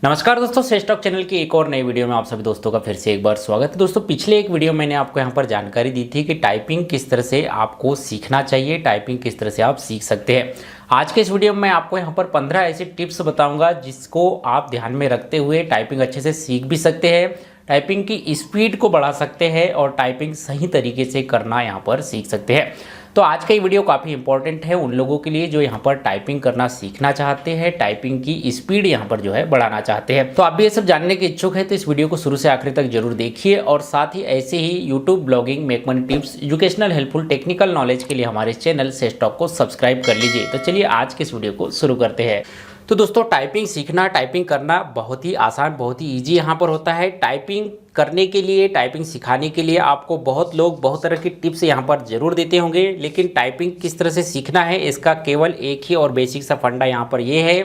नमस्कार दोस्तों, says talk channel की एक और नई वीडियो में आप सभी दोस्तों का फिर से एक बार स्वागत है। दोस्तों, पिछले एक वीडियो मैंने आपको यहाँ पर जानकारी दी थी कि टाइपिंग किस तरह से आपको सीखना चाहिए, टाइपिंग किस तरह से आप सीख सकते हैं। आज के इस वीडियो में मैं आपको यहाँ पर 15 ऐसी टिप्स बताऊंगा जिसको आप ध्यान में रखते हुए टाइपिंग अच्छे से सीख भी सकते हैं, टाइपिंग की स्पीड को बढ़ा सकते हैं और टाइपिंग सही तरीके से करना यहाँ पर सीख सकते हैं। तो आज का ये वीडियो काफ़ी इंपॉर्टेंट है उन लोगों के लिए जो यहाँ पर टाइपिंग करना सीखना चाहते हैं, टाइपिंग की स्पीड यहाँ पर जो है बढ़ाना चाहते हैं। तो आप भी ये सब जानने के इच्छुक है तो इस वीडियो को शुरू से आखिर तक जरूर देखिए और साथ ही ऐसे ही YouTube, blogging, make money tips, educational, helpful, technical knowledge के लिए हमारे चैनल सेज टॉक को सब्सक्राइब कर लीजिए। तो चलिए आज के इस वीडियो को शुरू करते हैं। तो दोस्तों, टाइपिंग सीखना, टाइपिंग करना बहुत ही आसान, बहुत ही ईजी यहाँ पर होता है। टाइपिंग करने के लिए, टाइपिंग सिखाने के लिए आपको बहुत लोग बहुत तरह की टिप्स यहाँ पर जरूर देते होंगे, लेकिन टाइपिंग किस तरह से सीखना है इसका केवल एक ही और बेसिक सा फंडा यहाँ पर ये है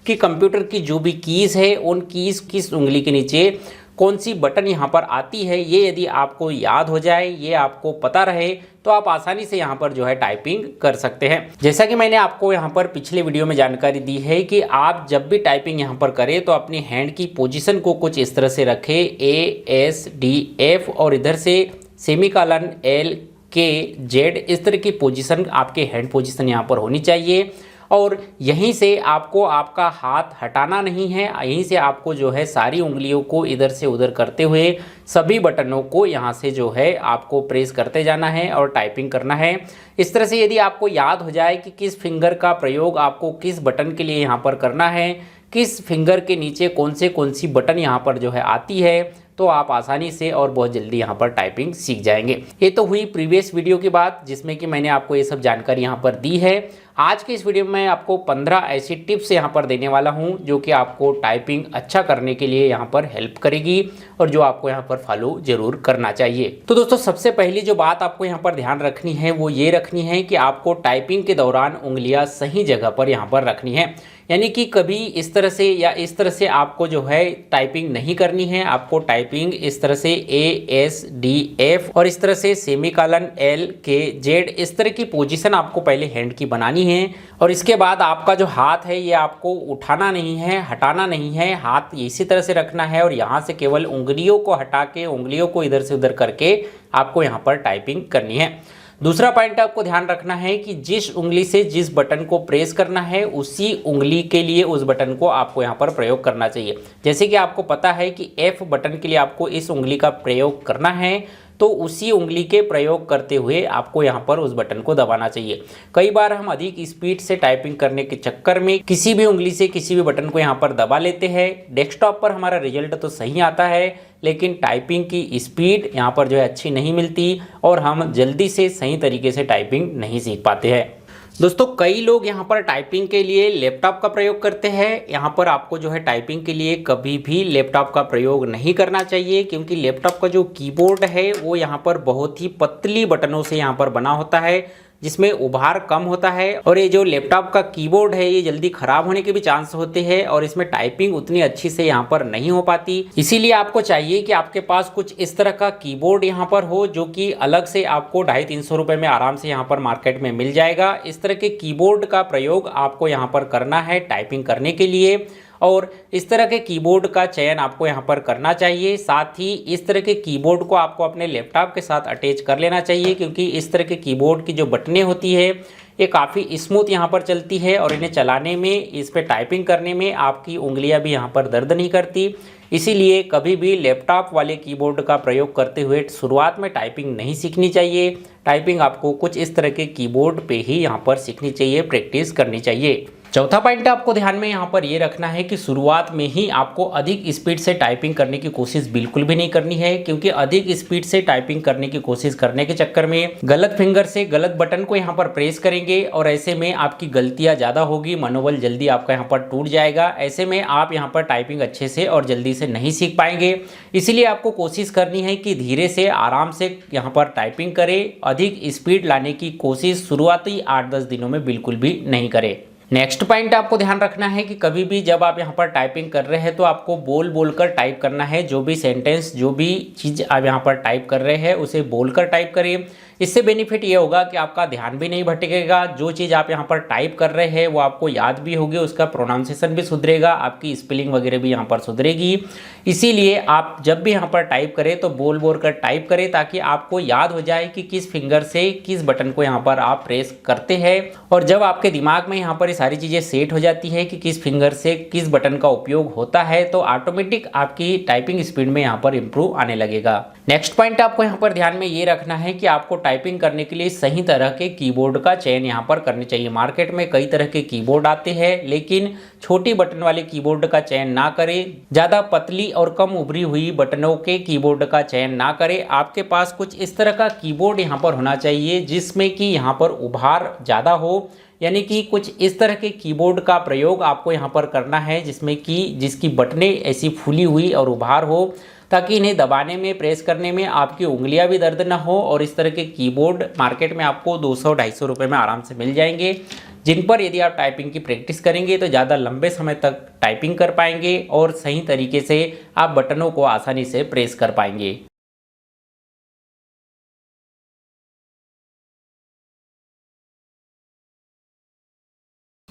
कि कंप्यूटर की जो भी कीज़ है उन कीज़ किस उंगली के नीचे कौन सी बटन यहाँ पर आती है, ये यदि आपको याद हो जाए, ये आपको पता रहे तो आप आसानी से यहाँ पर जो है टाइपिंग कर सकते हैं। जैसा कि मैंने आपको यहाँ पर पिछले वीडियो में जानकारी दी है कि आप जब भी टाइपिंग यहाँ पर करें तो अपनी हैंड की पोजीशन को कुछ इस तरह से रखें, A, S, D, F और इधर से सेमीकोलन L, K, Z, इस तरह की पोजीशन आपके हैंड पोजीशन यहाँ पर होनी चाहिए। और यहीं से आपको आपका हाथ हटाना नहीं है, यहीं से आपको जो है सारी उंगलियों को इधर से उधर करते हुए सभी बटनों को यहाँ से जो है आपको प्रेस करते जाना है और टाइपिंग करना है। इस तरह से यदि आपको याद हो जाए कि किस फिंगर का प्रयोग आपको किस बटन के लिए यहाँ पर करना है, किस फिंगर के नीचे कौन सी बटन यहाँ पर जो है आती है, तो आप आसानी से और बहुत जल्दी यहाँ पर टाइपिंग सीख जाएंगे। ये तो हुई प्रीवियस वीडियो की बात जिसमें कि मैंने आपको ये सब जानकारी यहाँ पर दी है। आज के इस वीडियो में आपको 15 ऐसी टिप्स यहाँ पर देने वाला हूँ जो कि आपको टाइपिंग अच्छा करने के लिए यहाँ पर हेल्प करेगी और जो आपको यहाँ पर फॉलो जरूर करना चाहिए। तो दोस्तों, सबसे पहली जो बात आपको यहाँ पर ध्यान रखनी है वो ये रखनी है कि आपको टाइपिंग के दौरान उंगलियाँ सही जगह पर यहाँ पर रखनी है। यानी कि कभी इस तरह से या इस तरह से आपको जो है टाइपिंग नहीं करनी है। आपको टाइपिंग इस तरह से A, S, D, F और इस तरह से सेमीकोलन L, K, Z इस तरह की पोजीशन आपको पहले हैंड की बनानी है। और इसके बाद आपका जो हाथ है ये आपको उठाना नहीं है, हटाना नहीं है, हाथ इसी तरह से रखना है और यहाँ से केवल उंगलियों को हटा के, उंगलियों को इधर से उधर करके आपको यहाँ पर टाइपिंग करनी है। दूसरा पॉइंट आपको ध्यान रखना है कि जिस उंगली से जिस बटन को प्रेस करना है उसी उंगली के लिए उस बटन को आपको यहाँ पर प्रयोग करना चाहिए। जैसे कि आपको पता है कि F बटन के लिए आपको इस उंगली का प्रयोग करना है, तो उसी उंगली के प्रयोग करते हुए आपको यहाँ पर उस बटन को दबाना चाहिए। कई बार हम अधिक स्पीड से टाइपिंग करने के चक्कर में किसी भी उंगली से किसी भी बटन को यहाँ पर दबा लेते हैं। डेस्कटॉप पर हमारा रिजल्ट तो सही आता है लेकिन टाइपिंग की स्पीड यहाँ पर जो है अच्छी नहीं मिलती और हम जल्दी से सही तरीके से टाइपिंग नहीं सीख पाते हैं। दोस्तों, कई लोग यहाँ पर टाइपिंग के लिए लैपटॉप का प्रयोग करते हैं। यहाँ पर आपको जो है टाइपिंग के लिए कभी भी लैपटॉप का प्रयोग नहीं करना चाहिए क्योंकि लैपटॉप का जो कीबोर्ड है वो यहाँ पर बहुत ही पतली बटनों से यहाँ पर बना होता है जिसमें उभार कम होता है और ये जो लैपटॉप का कीबोर्ड है ये जल्दी खराब होने के भी चांस होते हैं और इसमें टाइपिंग उतनी अच्छी से यहाँ पर नहीं हो पाती। इसीलिए आपको चाहिए कि आपके पास कुछ इस तरह का कीबोर्ड यहाँ पर हो जो कि अलग से आपको 250-300 रुपए में आराम से यहाँ पर मार्केट में मिल जाएगा। इस तरह के कीबोर्ड का प्रयोग आपको यहाँ पर करना है टाइपिंग करने के लिए और इस तरह के कीबोर्ड का चयन आपको यहाँ पर करना चाहिए। साथ ही इस तरह के कीबोर्ड को आपको अपने लैपटॉप के साथ अटैच कर लेना चाहिए क्योंकि इस तरह के कीबोर्ड की जो बटनें होती है ये काफ़ी स्मूथ यहाँ पर चलती है और इन्हें चलाने में, इस पर टाइपिंग करने में आपकी उंगलियाँ भी यहाँ पर दर्द नहीं करती। इसीलिए कभी भी लैपटॉप वाले कीबोर्ड का प्रयोग करते हुए शुरुआत में टाइपिंग नहीं सीखनी चाहिए। टाइपिंग आपको कुछ इस तरह के कीबोर्ड पे ही यहाँ पर सीखनी चाहिए, प्रैक्टिस करनी चाहिए। चौथा पॉइंट आपको ध्यान में यहाँ पर ये रखना है कि शुरुआत में ही आपको अधिक स्पीड से टाइपिंग करने की कोशिश बिल्कुल भी नहीं करनी है क्योंकि अधिक स्पीड से टाइपिंग करने की कोशिश करने के चक्कर में गलत फिंगर से गलत बटन को यहाँ पर प्रेस करेंगे और ऐसे में आपकी गलतियाँ ज़्यादा होगी, मनोबल जल्दी आपका यहाँ पर टूट जाएगा। ऐसे में आप यहाँ पर टाइपिंग अच्छे से और जल्दी से नहीं सीख पाएंगे। इसीलिए आपको कोशिश करनी है कि धीरे से, आराम से यहाँ पर टाइपिंग करें। अधिक स्पीड लाने की कोशिश शुरुआती 8-10 दिनों में बिल्कुल भी नहीं करें। नेक्स्ट पॉइंट आपको ध्यान रखना है कि कभी भी जब आप यहाँ पर टाइपिंग कर रहे हैं तो आपको बोल बोल कर टाइप करना है। जो भी सेंटेंस, जो भी चीज़ आप यहाँ पर टाइप कर रहे हैं उसे बोल कर टाइप करें। इससे बेनिफिट ये होगा कि आपका ध्यान भी नहीं भटकेगा, जो चीज़ आप यहाँ पर टाइप कर रहे हैं वो आपको याद भी होगी, उसका प्रोनाउंसिएशन भी सुधरेगा, आपकी स्पेलिंग वगैरह भी यहाँ पर सुधरेगी। इसीलिए आप जब भी यहाँ पर टाइप करें तो बोल बोल कर टाइप करें, ताकि आपको याद हो जाए कि किस फिंगर से किस बटन को यहाँ पर आप प्रेस करते हैं। और जब आपके दिमाग में यहाँ पर ये सारी चीज़ें सेट हो जाती है कि किस फिंगर से किस बटन का उपयोग होता है, तो ऑटोमेटिक आपकी टाइपिंग स्पीड में यहाँ पर इंप्रूव आने लगेगा। नेक्स्ट पॉइंट आपको यहाँ पर ध्यान में ये रखना है कि आपको टाइपिंग करने के लिए सही तरह के कीबोर्ड का चयन यहाँ पर करनी चाहिए। मार्केट में कई तरह के कीबोर्ड आते हैं, लेकिन छोटी बटन वाले कीबोर्ड का चयन ना करें, ज़्यादा पतली और कम उभरी हुई बटनों के कीबोर्ड का चयन ना करें। आपके पास कुछ इस तरह का कीबोर्ड यहाँ पर होना चाहिए जिसमें कि यहाँ पर उभार ज़्यादा हो, यानी कि कुछ इस तरह के कीबोर्ड का प्रयोग आपको यहाँ पर करना है जिसमें कि जिसकी बटनें ऐसी फूली हुई और उभार हो, ताकि इन्हें दबाने में प्रेस करने में आपकी उंगलियां भी दर्द ना हो। और इस तरह के कीबोर्ड मार्केट में आपको 200-250 रुपये में आराम से मिल जाएंगे, जिन पर यदि आप टाइपिंग की प्रैक्टिस करेंगे तो ज़्यादा लंबे समय तक टाइपिंग कर पाएंगे और सही तरीके से आप बटनों को आसानी से प्रेस कर पाएंगे।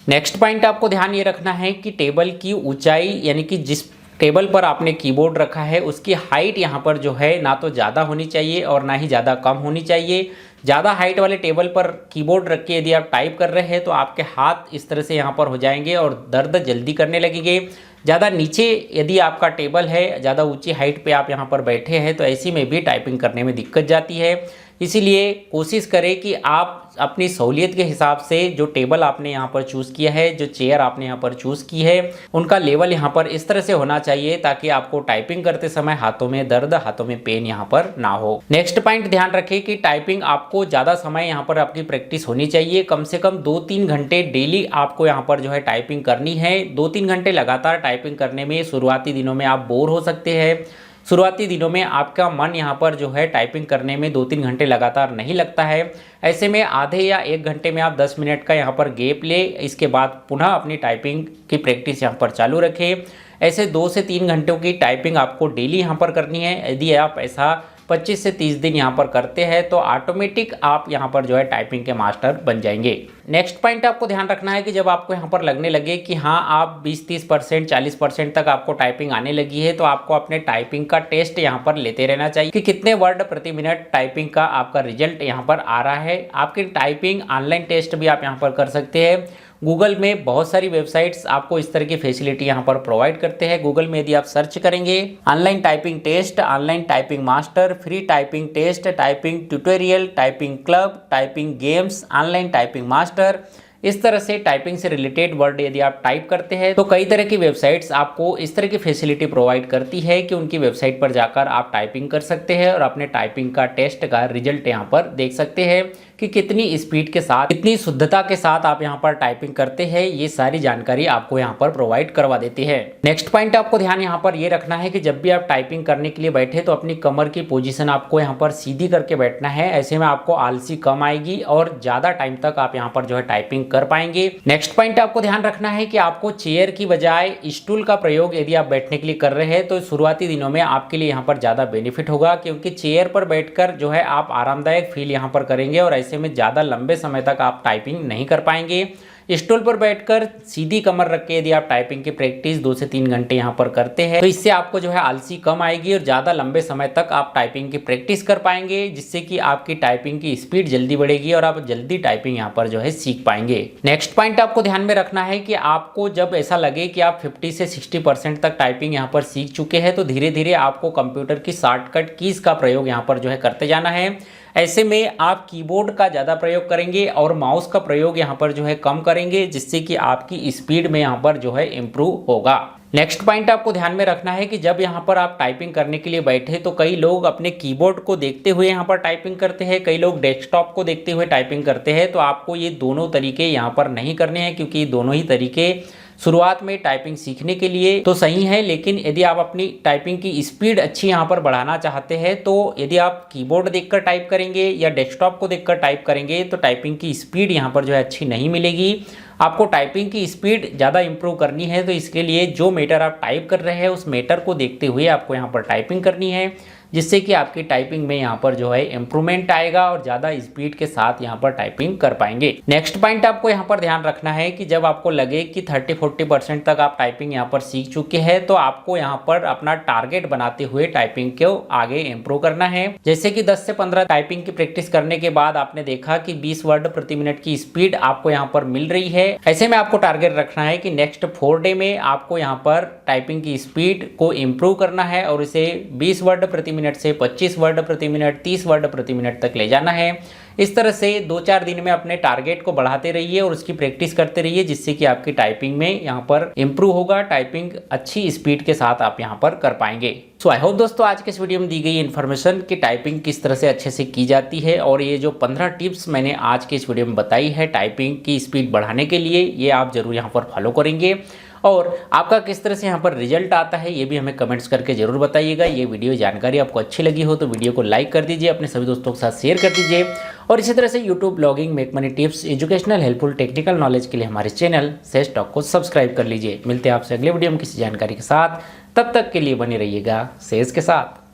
नेक्स्ट पॉइंट आपको ध्यान ये रखना है कि टेबल की ऊंचाई, यानी कि जिस टेबल पर आपने कीबोर्ड रखा है उसकी हाइट यहाँ पर जो है ना तो ज़्यादा होनी चाहिए और ना ही ज़्यादा कम होनी चाहिए। ज़्यादा हाइट वाले टेबल पर कीबोर्ड रख के यदि आप टाइप कर रहे हैं तो आपके हाथ इस तरह से यहाँ पर हो जाएंगे और दर्द जल्दी करने लगेंगे। ज़्यादा नीचे यदि आपका टेबल है, ज़्यादा ऊंची हाइट पे आप यहाँ पर बैठे हैं, तो ऐसी में भी टाइपिंग करने में दिक्कत जाती है। इसीलिए कोशिश करें कि आप अपनी सहूलियत के हिसाब से जो टेबल आपने यहाँ पर चूज़ किया है, जो चेयर आपने यहाँ पर चूज़ की है, उनका लेवल यहाँ पर इस तरह से होना चाहिए ताकि आपको टाइपिंग करते समय हाथों में दर्द, हाथों में पेन यहाँ पर ना हो। नेक्स्ट पॉइंट ध्यान रखें कि टाइपिंग आपको ज़्यादा समय यहाँ पर आपकी प्रैक्टिस होनी चाहिए। कम से कम 2-3 घंटे डेली आपको यहाँ पर जो है टाइपिंग करनी है। 2-3 घंटे लगातार टाइपिंग करने में शुरुआती दिनों में आप बोर हो सकते हैं। शुरुआती दिनों में आपका मन यहाँ पर जो है टाइपिंग करने में 2-3 घंटे लगातार नहीं लगता है। ऐसे में आधे या 1 घंटे में आप 10 मिनट का यहाँ पर गैप ले, इसके बाद पुनः अपनी टाइपिंग की प्रैक्टिस यहाँ पर चालू रखें। ऐसे 2 से 3 घंटों की टाइपिंग आपको डेली यहाँ पर करनी है। यदि आप ऐसा 25 से 30 दिन यहाँ पर करते हैं तो ऑटोमेटिक आप यहाँ पर जो है टाइपिंग के मास्टर बन जाएंगे। नेक्स्ट पॉइंट आपको ध्यान रखना है कि जब आपको यहाँ पर लगने लगे कि हाँ आप 20-30%, 40% तक आपको टाइपिंग आने लगी है, तो आपको अपने टाइपिंग का टेस्ट यहाँ पर लेते रहना चाहिए कि कितने वर्ड प्रति मिनट टाइपिंग का आपका रिजल्ट यहाँ पर आ रहा है। आपकी टाइपिंग ऑनलाइन टेस्ट भी आप यहाँ पर कर सकते हैं। गूगल में बहुत सारी वेबसाइट्स आपको इस तरह की फैसिलिटी यहाँ पर प्रोवाइड करते हैं। गूगल में यदि आप सर्च करेंगे online typing test, online typing master, free typing test, typing tutorial, typing club, typing games, online typing master, इस तरह से टाइपिंग से रिलेटेड वर्ड यदि आप टाइप करते हैं तो कई तरह की वेबसाइट्स आपको इस तरह की फैसिलिटी प्रोवाइड करती है कि उनकी वेबसाइट पर जाकर आप टाइपिंग कर सकते हैं और अपने टाइपिंग का टेस्ट का रिजल्ट यहाँ पर देख सकते हैं कि कितनी स्पीड के साथ, कितनी शुद्धता के साथ आप यहाँ पर टाइपिंग करते हैं। ये सारी जानकारी आपको यहाँ पर प्रोवाइड करवा देती है। नेक्स्ट पॉइंट आपको ध्यान यहाँ पर ये रखना है कि जब भी आप टाइपिंग करने के लिए बैठे तो अपनी कमर की पोजीशन आपको यहाँ पर सीधी करके बैठना है। ऐसे में आपको आलसी कम आएगी और ज़्यादा टाइम तक आप यहाँ पर जो है टाइपिंग कर पाएंगे। नेक्स्ट पॉइंट आपको ध्यान रखना है कि आपको चेयर की बजाय स्टूल का प्रयोग यदि आप बैठने के लिए कर रहे हैं तो शुरुआती दिनों में आपके लिए यहाँ पर ज़्यादा बेनिफिट होगा, क्योंकि चेयर पर बैठकर जो है आप आरामदायक फील यहाँ पर करेंगे और ऐसे में ज़्यादा लंबे समय तक आप टाइपिंग नहीं कर पाएंगे। स्टूल पर बैठकर सीधी कमर रख के यदि आप टाइपिंग की प्रैक्टिस 2 से 3 घंटे यहाँ पर करते हैं तो इससे आपको जो है आलसी कम आएगी और ज़्यादा लंबे समय तक आप टाइपिंग की प्रैक्टिस कर पाएंगे, जिससे कि आपकी टाइपिंग की स्पीड जल्दी बढ़ेगी और आप जल्दी टाइपिंग यहाँ पर जो है सीख पाएंगे। नेक्स्ट पॉइंट आपको ध्यान में रखना है कि आपको जब ऐसा लगे कि आप 50 से 60% तक टाइपिंग यहाँ पर सीख चुके हैं तो धीरे धीरे आपको कंप्यूटर की शॉर्टकट कीज़ का प्रयोग यहाँ पर जो है करते जाना है। ऐसे में आप कीबोर्ड का ज़्यादा प्रयोग करेंगे और माउस का प्रयोग यहाँ पर जो है कम करेंगे, जिससे कि आपकी स्पीड में यहाँ पर जो है इम्प्रूव होगा। नेक्स्ट पॉइंट आपको ध्यान में रखना है कि जब यहाँ पर आप टाइपिंग करने के लिए बैठे तो कई लोग अपने कीबोर्ड को देखते हुए यहाँ पर टाइपिंग करते हैं, कई लोग डेस्कटॉप को देखते हुए टाइपिंग करते हैं। तो आपको ये दोनों तरीके यहाँ पर नहीं करने हैं, क्योंकि दोनों ही तरीके शुरुआत में टाइपिंग सीखने के लिए तो सही है, लेकिन यदि आप अपनी टाइपिंग की स्पीड अच्छी यहाँ पर बढ़ाना चाहते हैं तो यदि आप कीबोर्ड देखकर टाइप करेंगे या डेस्कटॉप को देखकर टाइप करेंगे तो टाइपिंग की स्पीड यहाँ पर जो है अच्छी नहीं मिलेगी। आपको टाइपिंग की स्पीड ज़्यादा इंप्रूव करनी है तो इसके लिए जो मैटर आप टाइप कर रहे हैं उस मैटर को देखते हुए आपको यहाँ पर टाइपिंग करनी है, जिससे कि आपकी टाइपिंग में यहाँ पर जो है इम्प्रूवमेंट आएगा और ज़्यादा स्पीड के साथ यहाँ पर टाइपिंग कर पाएंगे। नेक्स्ट पॉइंट आपको यहाँ पर ध्यान रखना है कि जब आपको लगे कि 30-40% तक आप टाइपिंग यहाँ पर सीख चुके हैं तो आपको यहाँ पर अपना टारगेट बनाते हुए टाइपिंग को आगे इम्प्रूव करना है। जैसे कि 10 से 15 टाइपिंग की प्रैक्टिस करने के बाद आपने देखा कि 20 वर्ड प्रति मिनट की स्पीड आपको यहाँ पर मिल रही है, ऐसे में आपको टारगेट रखना है कि नेक्स्ट 4 डे में आपको यहाँ पर टाइपिंग की स्पीड को इम्प्रूव करना है और इसे 20 वर्ड प्रति मिनट से 25 वर्ड प्रति मिनट, 30 वर्ड प्रति मिनट तक ले जाना है। इस तरह से 2-4 दिन में अपने टारगेट को बढ़ाते रहिए और उसकी प्रैक्टिस करते रहिए, जिससे कि आपकी टाइपिंग में यहाँ पर इम्प्रूव होगा, टाइपिंग अच्छी स्पीड के साथ आप यहाँ पर कर पाएंगे। सो आई होप दोस्तों आज के इस वीडियो में दी गई इन्फॉर्मेशन कि टाइपिंग किस तरह से अच्छे से की जाती है और ये जो 15 टिप्स मैंने आज के इस वीडियो में बताई है टाइपिंग की स्पीड बढ़ाने के लिए, ये आप जरूर यहाँ पर फॉलो करेंगे और आपका किस तरह से यहाँ पर रिजल्ट आता है ये भी हमें कमेंट्स करके जरूर बताइएगा। ये वीडियो जानकारी आपको अच्छी लगी हो तो वीडियो को लाइक कर दीजिए, अपने सभी दोस्तों के साथ शेयर कर दीजिए और इसी तरह से YouTube blogging, make money tips, educational, helpful, technical knowledge के लिए हमारे चैनल सेज टॉक को सब्सक्राइब कर लीजिए। मिलते हैं आपसे अगले वीडियो में किसी जानकारी के साथ, तब तक के लिए बने रहिएगा सेज के साथ।